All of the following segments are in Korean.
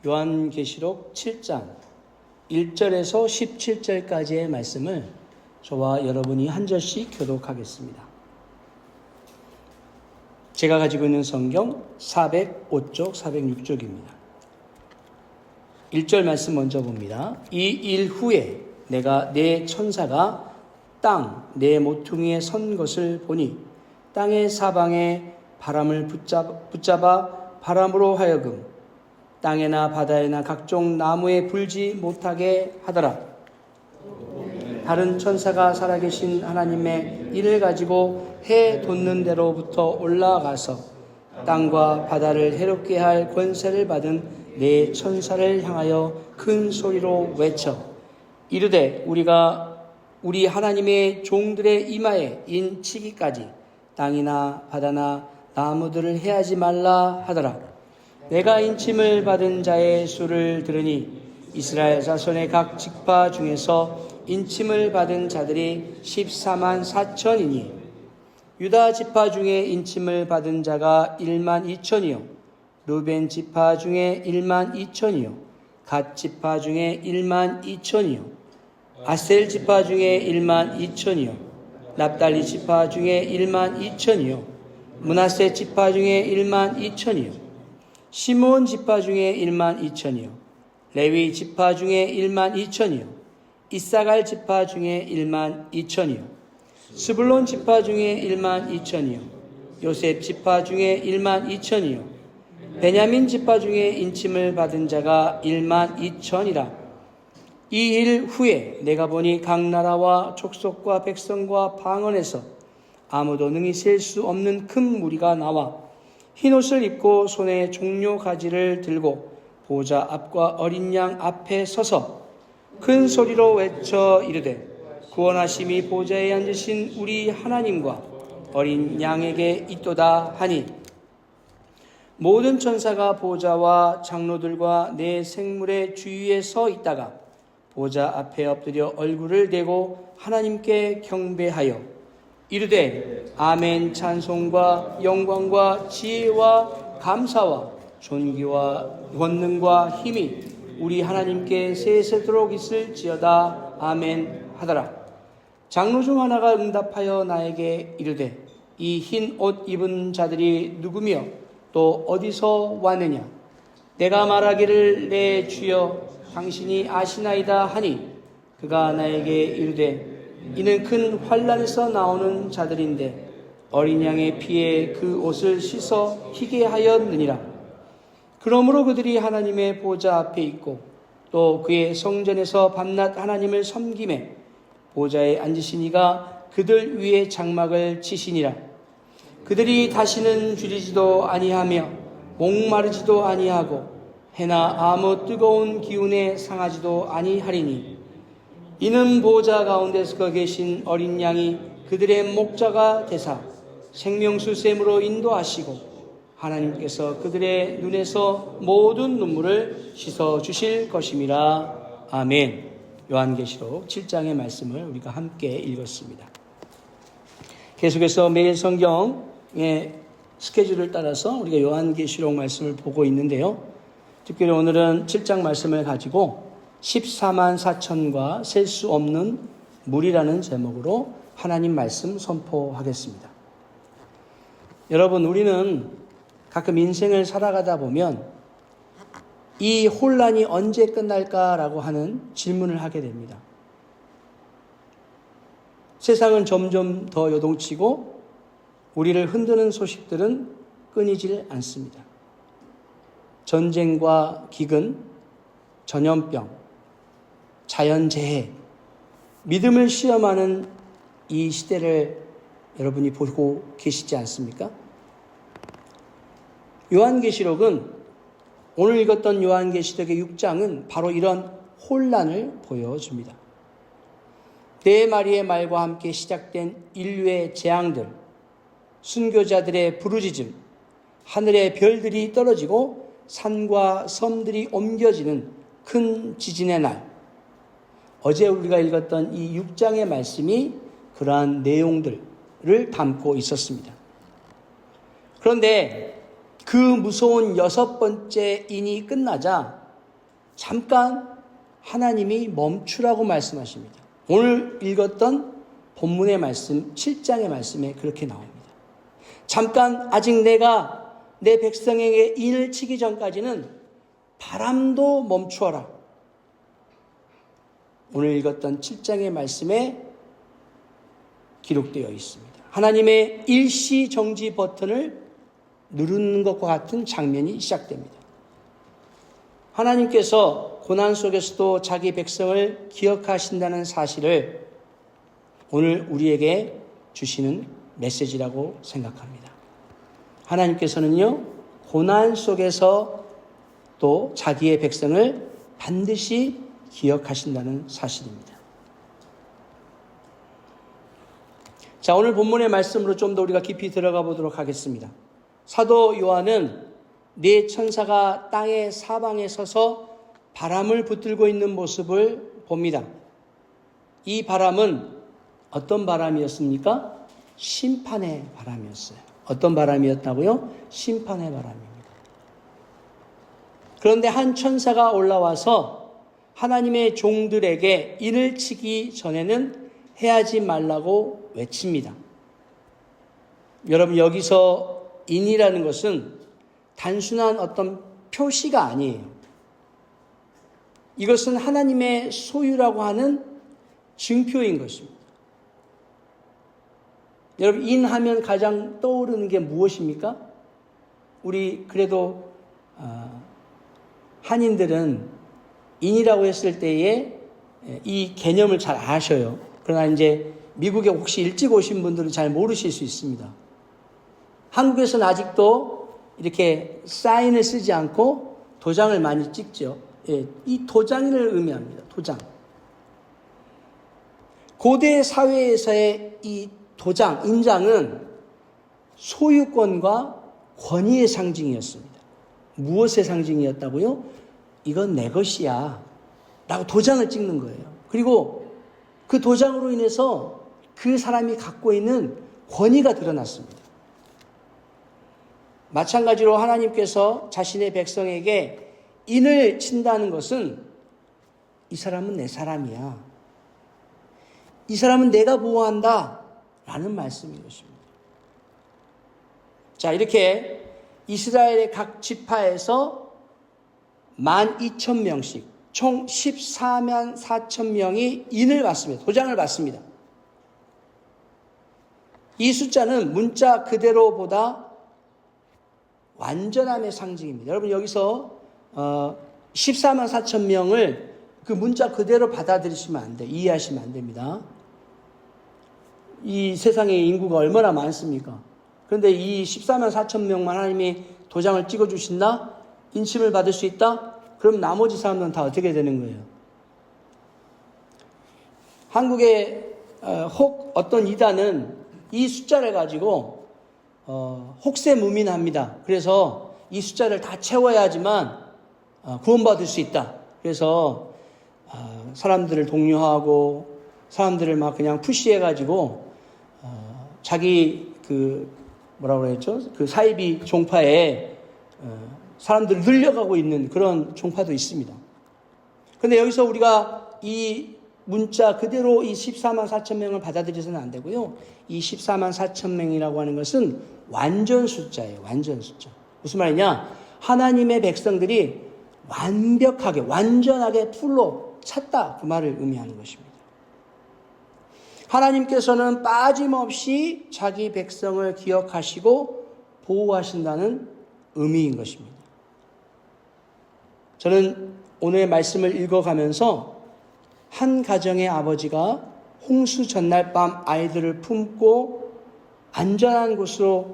요한계시록 7장 1절에서 17절까지의 말씀을 저와 여러분이 한 절씩 교독하겠습니다. 제가 가지고 있는 성경 405쪽, 406쪽입니다. 1절 말씀 먼저 봅니다. 이 일 후에 내가 내 천사가 땅 내 모퉁이에 선 것을 보니 땅의 사방에 바람을 붙잡아 바람으로 하여금 땅에나 바다에나 각종 나무에 불지 못하게 하더라. 다른 천사가 살아계신 하나님의 일을 가지고 해 돋는 데로부터 올라가서 땅과 바다를 해롭게 할 권세를 받은 네 천사를 향하여 큰 소리로 외쳐 이르되 우리 하나님의 종들의 이마에 인치기까지 땅이나 바다나 나무들을 해하지 말라 하더라. 내가 인침을 받은 자의 수를 들으니 이스라엘 자손의 각 지파 중에서 인침을 받은 자들이 14만 4천이니 유다 지파 중에 인침을 받은 자가 1만 2천이요 루벤 지파 중에 1만 2천이요 갓 지파 중에 1만 2천이요 아셀 지파 중에 1만 2천이요 납달리 지파 중에 1만 2천이요 므낫세 지파 중에 1만 2천이요 시므온 지파 중에 1만 2천이요 레위 지파 중에 1만 2천이요 이사갈 지파 중에 1만 2천이요 스불론 지파 중에 1만 2천이요 요셉 지파 중에 1만 2천이요 베냐민 지파 중에 인침을 받은 자가 1만 2천이라. 이 일 후에 내가 보니 각 나라와 족속과 백성과 방언에서 아무도 능히 셀 수 없는 큰 무리가 나와 흰옷을 입고 손에 종려 가지를 들고 보좌 앞과 어린 양 앞에 서서 큰 소리로 외쳐 이르되 구원하심이 보좌에 앉으신 우리 하나님과 어린 양에게 있도다 하니 모든 천사가 보좌와 장로들과 네 생물의 주위에 서 있다가 보좌 앞에 엎드려 얼굴을 대고 하나님께 경배하여 이르되 아멘 찬송과 영광과 지혜와 감사와 존귀와 권능과 힘이 우리 하나님께 세세도록 있을지어다 아멘 하더라. 장로 중 하나가 응답하여 나에게 이르되 이 흰 옷 입은 자들이 누구며 또 어디서 왔느냐. 내가 말하기를 내 주여 당신이 아시나이다 하니 그가 나에게 이르되 이는 큰 환난에서 나오는 자들인데 어린 양의 피에 그 옷을 씻어 희게 하였느니라. 그러므로 그들이 하나님의 보좌 앞에 있고 또 그의 성전에서 밤낮 하나님을 섬기매 보좌에 앉으신 이가 그들 위에 장막을 치시니라. 그들이 다시는 줄이지도 아니하며 목마르지도 아니하고 해나 아무 뜨거운 기운에 상하지도 아니하리니 이는 보좌 가운데서 거 계신 어린 양이 그들의 목자가 되사 생명수 샘으로 인도하시고 하나님께서 그들의 눈에서 모든 눈물을 씻어 주실 것임이라. 아멘. 요한계시록 7장의 말씀을 우리가 함께 읽었습니다. 계속해서 매일 성경의 스케줄을 따라서 우리가 요한계시록 말씀을 보고 있는데요. 특별히 오늘은 7장 말씀을 가지고 14만 4천과 셀 수 없는 물이라는 제목으로 하나님 말씀 선포하겠습니다. 여러분, 우리는 가끔 인생을 살아가다 보면 이 혼란이 언제 끝날까라고 하는 질문을 하게 됩니다. 세상은 점점 더 요동치고 우리를 흔드는 소식들은 끊이질 않습니다. 전쟁과 기근, 전염병, 자연재해, 믿음을 시험하는 이 시대를 여러분이 보고 계시지 않습니까? 요한계시록은 오늘 읽었던 요한계시록의 6장은 바로 이런 혼란을 보여줍니다. 네 마리의 말과 함께 시작된 인류의 재앙들, 순교자들의 부르짖음, 하늘의 별들이 떨어지고 산과 섬들이 옮겨지는 큰 지진의 날, 어제 우리가 읽었던 이 6장의 말씀이 그러한 내용들을 담고 있었습니다. 그런데 그 무서운 6번째 인이 끝나자 잠깐 하나님이 멈추라고 말씀하십니다. 오늘 읽었던 본문의 말씀, 7장의 말씀에 그렇게 나옵니다. 잠깐 아직 내가 내 백성에게 인을 치기 전까지는 바람도 멈추어라. 오늘 읽었던 7장의 말씀에 기록되어 있습니다. 하나님의 일시정지 버튼을 누르는 것과 같은 장면이 시작됩니다. 하나님께서 고난 속에서도 자기 백성을 기억하신다는 사실을 오늘 우리에게 주시는 메시지라고 생각합니다. 하나님께서는요, 고난 속에서 또 자기의 백성을 반드시 기억하신다는 사실입니다. 자, 오늘 본문의 말씀으로 좀 더 우리가 깊이 들어가 보도록 하겠습니다. 사도 요한은 네 천사가 땅의 사방에 서서 바람을 붙들고 있는 모습을 봅니다. 이 바람은 어떤 바람이었습니까? 심판의 바람이었어요. 어떤 바람이었다고요? 심판의 바람입니다. 그런데 한 천사가 올라와서 하나님의 종들에게 인을 치기 전에는 해하지 말라고 외칩니다. 여러분, 여기서 인이라는 것은 단순한 어떤 표시가 아니에요. 이것은 하나님의 소유라고 하는 증표인 것입니다. 여러분, 인하면 가장 떠오르는 게 무엇입니까? 우리 그래도 한인들은 인이라고 했을 때에 이 개념을 잘 아셔요. 그러나 이제 미국에 혹시 일찍 오신 분들은 잘 모르실 수 있습니다. 한국에서는 아직도 이렇게 사인을 쓰지 않고 도장을 많이 찍죠. 예, 이 도장을 의미합니다. 도장. 고대 사회에서의 이 도장, 인장은 소유권과 권위의 상징이었습니다. 무엇의 상징이었다고요? 이건 내 것이야 라고 도장을 찍는 거예요. 그리고 그 도장으로 인해서 그 사람이 갖고 있는 권위가 드러났습니다. 마찬가지로 하나님께서 자신의 백성에게 인을 친다는 것은 이 사람은 내 사람이야, 이 사람은 내가 보호한다 라는 말씀인 것입니다. 자, 이렇게 이스라엘의 각 지파에서 12,000명씩 총 14만 4천 명이 인을 받습니다. 도장을 받습니다. 이 숫자는 문자 그대로보다 완전함의 상징입니다. 여러분, 여기서 14만 4천 명을 그 문자 그대로 받아들이시면 안 돼요. 이해하시면 안 됩니다. 이 세상에 인구가 얼마나 많습니까? 그런데 이 14만 4천 명만 하나님이 도장을 찍어주신다? 인침을 받을 수 있다? 그럼 나머지 사람들은 다 어떻게 되는 거예요? 한국에 혹 어떤 이단은 이 숫자를 가지고 혹세무민합니다. 그래서 이 숫자를 다 채워야지만 구원받을 수 있다. 그래서 사람들을 독려하고 사람들을 막 그냥 푸시해가지고 자기 뭐라고 그랬죠? 그 사이비 종파에 사람들을 늘려가고 있는 그런 종파도 있습니다. 그런데 여기서 우리가 이 문자 그대로 이 14만 4천 명을 받아들여서는 안 되고요. 이 14만 4천 명이라고 하는 것은 완전 숫자예요. 완전 숫자. 무슨 말이냐? 하나님의 백성들이 완벽하게, 완전하게 풀로 찼다. 그 말을 의미하는 것입니다. 하나님께서는 빠짐없이 자기 백성을 기억하시고 보호하신다는 의미인 것입니다. 저는 오늘 말씀을 읽어가면서 한 가정의 아버지가 홍수 전날 밤 아이들을 품고 안전한 곳으로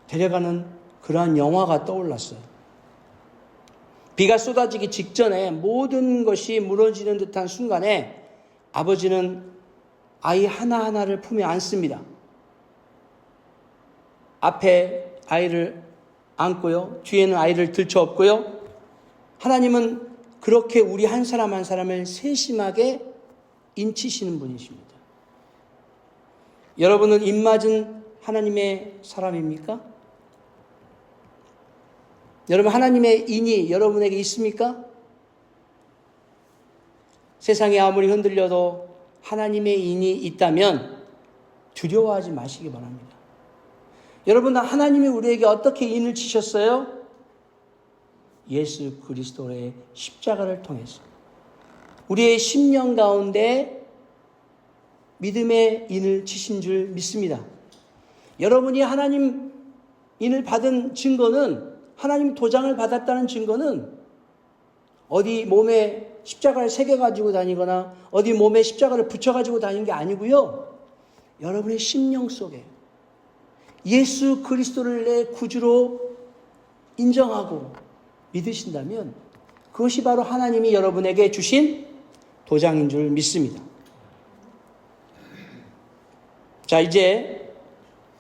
데려가는 그러한 영화가 떠올랐어요. 비가 쏟아지기 직전에 모든 것이 무너지는 듯한 순간에 아버지는 아이 하나하나를 품에 안습니다. 앞에 아이를 안고요. 뒤에는 아이를 들쳐업고요. 하나님은 그렇게 우리 한 사람 한 사람을 세심하게 인치시는 분이십니다. 여러분은 입맞은 하나님의 사람입니까? 여러분, 하나님의 인이 여러분에게 있습니까? 세상이 아무리 흔들려도 하나님의 인이 있다면 두려워하지 마시기 바랍니다. 여러분, 하나님이 우리에게 어떻게 인을 치셨어요? 예수 그리스도의 십자가를 통해서 우리의 심령 가운데 믿음의 인을 치신 줄 믿습니다. 여러분이 하나님 인을 받은 증거는, 하나님 도장을 받았다는 증거는 어디 몸에 십자가를 새겨가지고 다니거나 어디 몸에 십자가를 붙여가지고 다니는 게 아니고요. 여러분의 심령 속에 예수 그리스도를 내 구주로 인정하고 믿으신다면 그것이 바로 하나님이 여러분에게 주신 도장인 줄 믿습니다. 자, 이제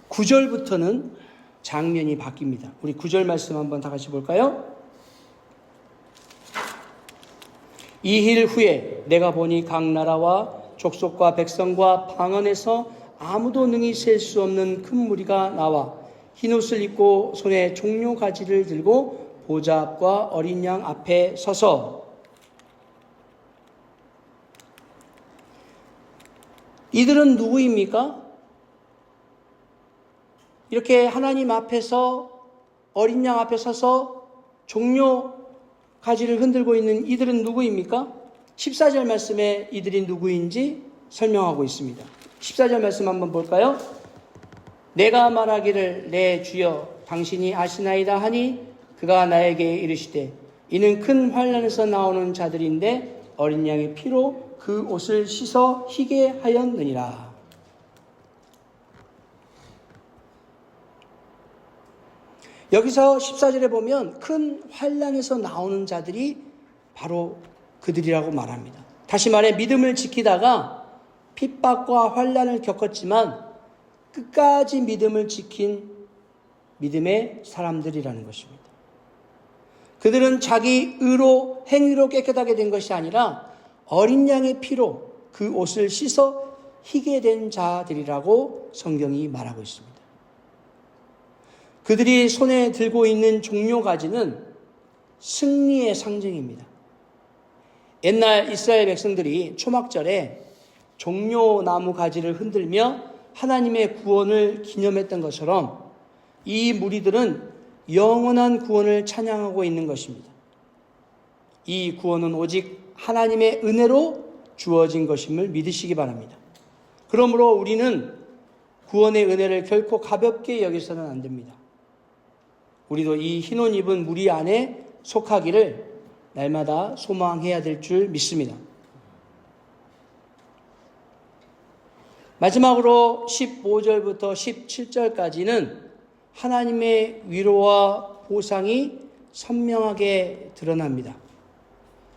9절부터는 장면이 바뀝니다. 우리 9절 말씀 한번 다 같이 볼까요? 이힐 후에 내가 보니 각 나라와 족속과 백성과 방언에서 아무도 능히 셀 수 없는 큰 무리가 나와 흰옷을 입고 손에 종려 가지를 들고 보좌 앞과 어린 양 앞에 서서 이들은 누구입니까? 이렇게 하나님 앞에서 어린 양 앞에 서서 종려 가지를 흔들고 있는 이들은 누구입니까? 14절 말씀에 이들이 누구인지 설명하고 있습니다. 14절 말씀 한번 볼까요? 내가 말하기를 내 주여 당신이 아시나이다 하니 그가 나에게 이르시되 이는 큰 환난에서 나오는 자들인데 어린 양의 피로 그 옷을 씻어 희게 하였느니라. 여기서 14절에 보면 큰 환난에서 나오는 자들이 바로 그들이라고 말합니다. 다시 말해 믿음을 지키다가 핍박과 환난을 겪었지만 끝까지 믿음을 지킨 믿음의 사람들이라는 것입니다. 그들은 자기 의로 행위로 깨끗하게 된 것이 아니라 어린 양의 피로 그 옷을 씻어 희게 된 자들이라고 성경이 말하고 있습니다. 그들이 손에 들고 있는 종려가지는 승리의 상징입니다. 옛날 이스라엘 백성들이 초막절에 종려나무 가지를 흔들며 하나님의 구원을 기념했던 것처럼 이 무리들은 영원한 구원을 찬양하고 있는 것입니다. 이 구원은 오직 하나님의 은혜로 주어진 것임을 믿으시기 바랍니다. 그러므로 우리는 구원의 은혜를 결코 가볍게 여기서는 안 됩니다. 우리도 이 흰옷 입은 무리 안에 속하기를 날마다 소망해야 될 줄 믿습니다. 마지막으로 15절부터 17절까지는 하나님의 위로와 보상이 선명하게 드러납니다.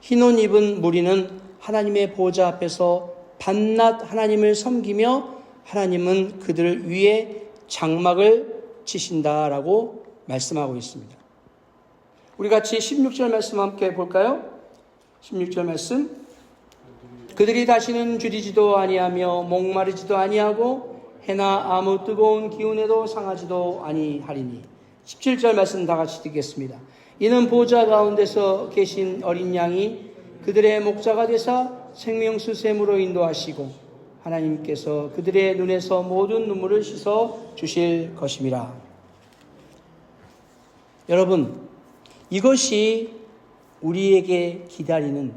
흰옷 입은 무리는 하나님의 보좌 앞에서 밤낮 하나님을 섬기며 하나님은 그들 위에 장막을 치신다라고 말씀하고 있습니다. 우리 같이 16절 말씀 함께 볼까요? 16절 말씀. 그들이 다시는 줄이지도 아니하며 목마르지도 아니하고 해나 아무 뜨거운 기운에도 상하지도 아니하리니. 17절 말씀 다 같이 듣겠습니다. 이는 보좌 가운데서 계신 어린 양이 그들의 목자가 되사 생명수 샘으로 인도하시고 하나님께서 그들의 눈에서 모든 눈물을 씻어 주실 것임이라. 여러분, 이것이 우리가 기다리는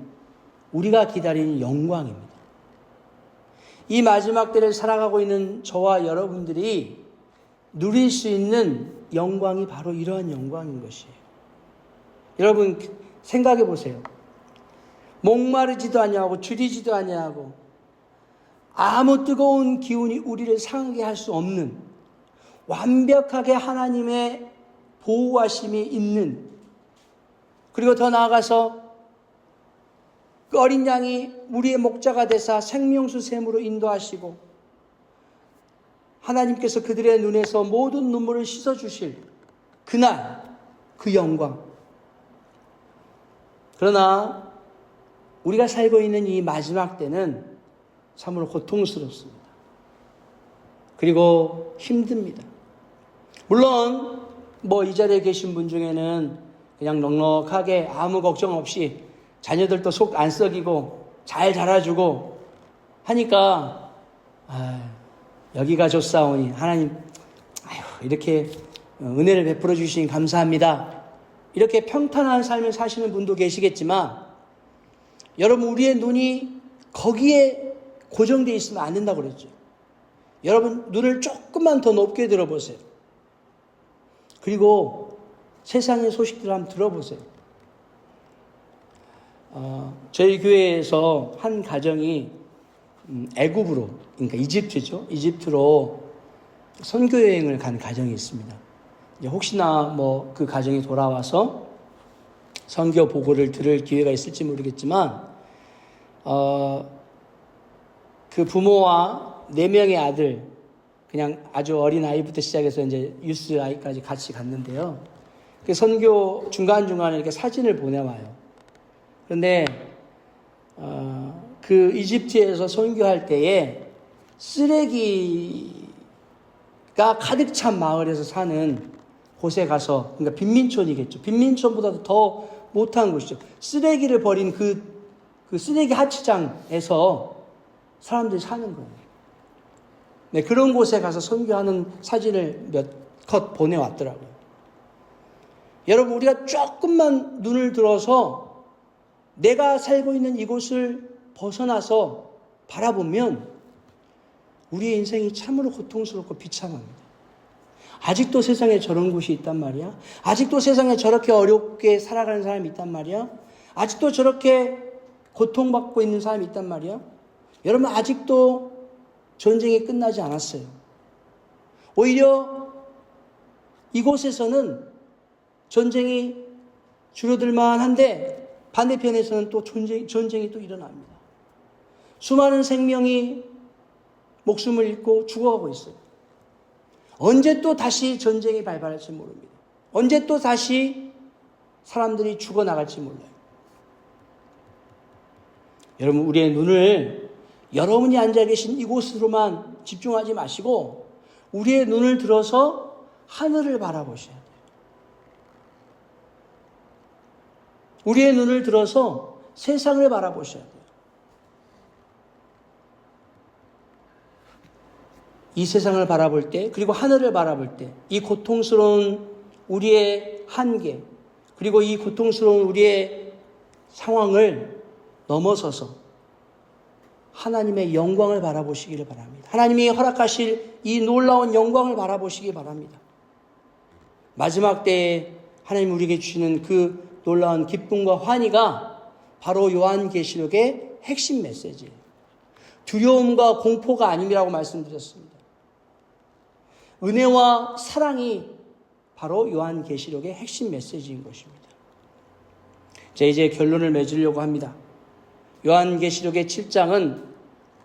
영광입니다. 이 마지막 때를 살아가고 있는 저와 여러분들이 누릴 수 있는 영광이 바로 이러한 영광인 것이에요. 여러분 생각해 보세요. 목마르지도 아니하고 줄이지도 아니하고 아무 뜨거운 기운이 우리를 상하게 할 수 없는 완벽하게 하나님의 보호하심이 있는, 그리고 더 나아가서 그 어린 양이 우리의 목자가 되사 생명수 샘으로 인도하시고 하나님께서 그들의 눈에서 모든 눈물을 씻어주실 그날, 그 영광. 그러나 우리가 살고 있는 이 마지막 때는 참으로 고통스럽습니다. 그리고 힘듭니다. 물론 이 자리에 계신 분 중에는 그냥 넉넉하게 아무 걱정 없이 자녀들도 속 안 썩이고 잘 자라주고 하니까 여기가 좋사오니 하나님 이렇게 은혜를 베풀어 주시니 감사합니다. 이렇게 평탄한 삶을 사시는 분도 계시겠지만 여러분, 우리의 눈이 거기에 고정되어 있으면 안 된다고 그랬죠. 여러분, 눈을 조금만 더 높게 들어보세요. 그리고 세상의 소식들을 한번 들어보세요. 저희 교회에서 한 가정이 애굽으로, 그러니까 이집트죠. 이집트로 선교여행을 간 가정이 있습니다. 이제 혹시나 그 가정이 돌아와서 선교 보고를 들을 기회가 있을지 모르겠지만, 그 부모와 4명의 아들, 그냥 아주 어린 아이부터 시작해서 이제 유스 아이까지 같이 갔는데요. 그 선교 중간중간에 이렇게 사진을 보내와요. 그런데, 그 이집트에서 선교할 때에 쓰레기가 가득 찬 마을에서 사는 곳에 가서, 그러니까 빈민촌이겠죠. 빈민촌보다도 더 못한 곳이죠. 쓰레기를 버린 그 쓰레기 하치장에서 사람들이 사는 거예요. 네, 그런 곳에 가서 선교하는 사진을 몇 컷 보내왔더라고요. 여러분, 우리가 조금만 눈을 들어서 내가 살고 있는 이곳을 벗어나서 바라보면 우리의 인생이 참으로 고통스럽고 비참합니다. 아직도 세상에 저런 곳이 있단 말이야. 아직도 세상에 저렇게 어렵게 살아가는 사람이 있단 말이야. 아직도 저렇게 고통받고 있는 사람이 있단 말이야. 여러분, 아직도 전쟁이 끝나지 않았어요. 오히려 이곳에서는 전쟁이 줄어들만 한데 반대편에서는 또 전쟁이 또 일어납니다. 수많은 생명이 목숨을 잃고 죽어가고 있어요. 언제 또 다시 전쟁이 발발할지 모릅니다. 언제 또 다시 사람들이 죽어나갈지 몰라요. 여러분, 우리의 눈을 여러분이 앉아 계신 이곳으로만 집중하지 마시고 우리의 눈을 들어서 하늘을 바라보셔야 돼요. 우리의 눈을 들어서 세상을 바라보셔야 돼요. 이 세상을 바라볼 때, 그리고 하늘을 바라볼 때, 이 고통스러운 우리의 한계, 그리고 이 고통스러운 우리의 상황을 넘어서서 하나님의 영광을 바라보시기를 바랍니다. 하나님이 허락하실 이 놀라운 영광을 바라보시기 바랍니다. 마지막 때에 하나님 우리에게 주시는 그 놀라운 기쁨과 환희가 바로 요한계시록의 핵심 메시지예요. 두려움과 공포가 아님이라고 말씀드렸습니다. 은혜와 사랑이 바로 요한계시록의 핵심 메시지인 것입니다. 자, 이제 결론을 맺으려고 합니다. 요한계시록의 7장은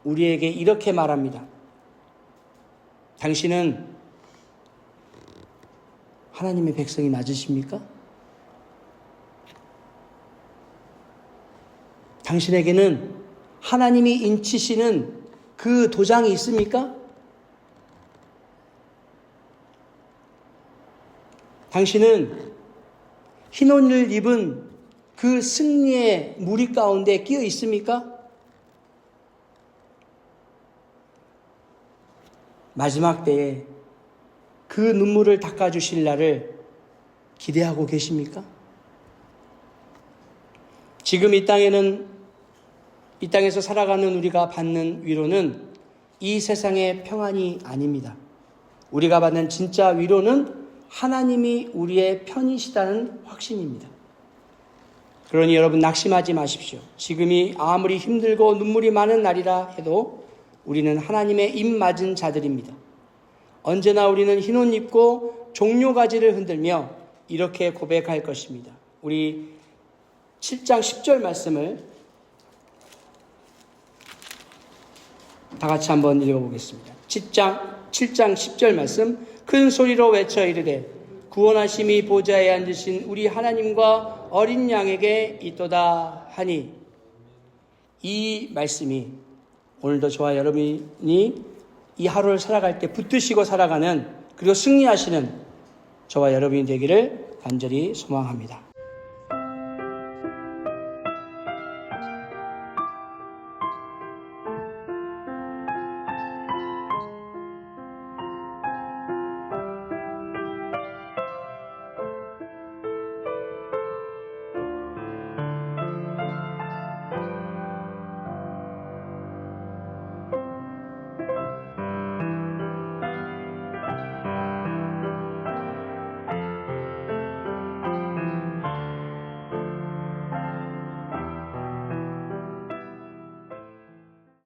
우리에게 이렇게 말합니다. 당신은 하나님의 백성이 맞으십니까? 당신에게는 하나님이 인치시는 그 도장이 있습니까? 당신은 흰 옷을 입은 그 승리의 무리 가운데 끼어 있습니까? 마지막 때에 그 눈물을 닦아주실 날을 기대하고 계십니까? 지금 이 땅에서 살아가는 우리가 받는 위로는 이 세상의 평안이 아닙니다. 우리가 받는 진짜 위로는 하나님이 우리의 편이시다는 확신입니다. 그러니 여러분, 낙심하지 마십시오. 지금이 아무리 힘들고 눈물이 많은 날이라 해도 우리는 하나님의 입 맞은 자들입니다. 언제나 우리는 흰옷 입고 종려가지를 흔들며 이렇게 고백할 것입니다. 우리 7장 10절 말씀을 다 같이 한번 읽어보겠습니다. 7장 10절 말씀. 큰 소리로 외쳐 이르되 구원하심이 보좌에 앉으신 우리 하나님과 어린 양에게 있도다 하니, 이 말씀이 오늘도 저와 여러분이 이 하루를 살아갈 때 붙드시고 살아가는, 그리고 승리하시는 저와 여러분이 되기를 간절히 소망합니다.